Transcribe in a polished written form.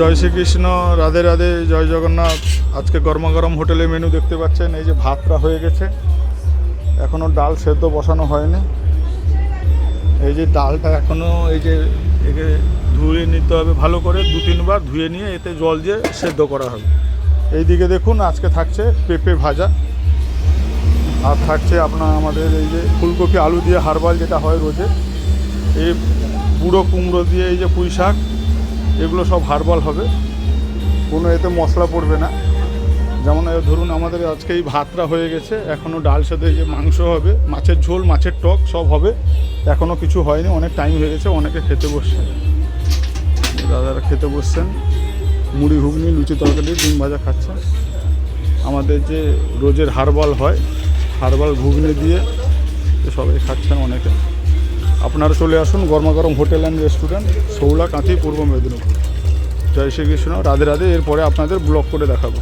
জয় শ্রীকৃষ্ণ, রাধে রাধে, জয় জগন্নাথ। আজকে গরমা গরম হোটেলে মেনু দেখতে পাচ্ছেন। এই যে ভাতটা হয়ে গেছে, এখনও ডাল সেদ্ধ বসানো হয়নি। এই যে ডালটা এখনও এই যে একে ধুয়ে নিতে হবে ভালো করে, 2-3 বার ধুয়ে নিয়ে এতে জল দিয়ে সেদ্ধ করা হবে। এইদিকে দেখুন আজকে থাকছে পেঁপে ভাজা, আর থাকছে আপনার আমাদের এই যে ফুলকপি আলু দিয়ে হারবাল যেটা হয় রোজে, এই বুড়ো কুমড়ো দিয়ে এই যে পুঁই শাক, এগুলো সব হারবাল হবে, কোনো এতে মশলা পড়বে না। যেমন ধরুন আমাদের আজকে এই ভাতটা হয়ে গেছে, এখনও ডাল সাথে এই যে মাংস হবে, মাছের ঝোল, মাছের টক সব হবে, এখনও কিছু হয়নি, অনেক টাইম হয়ে গেছে। অনেকে খেতে বসছে, দাদারা খেতে বসছেন, মুড়ি ঘুগনি লুচি তরকারি ডিম ভাজা খাচ্ছেন। আমাদের যে রোজের হারবাল হয়, হারবাল ঘুগনি দিয়ে সবাই খাচ্ছেন অনেকে। আপনারা চলে আসুন গরমা গরম hotel and restaurant, Shaula Kanthi, পূর্ব মেদিনীপুর। জয় শ্রীকৃষ্ণ, রাধে রাধে। এরপরে আপনাদের ব্লগ করে দেখাবো।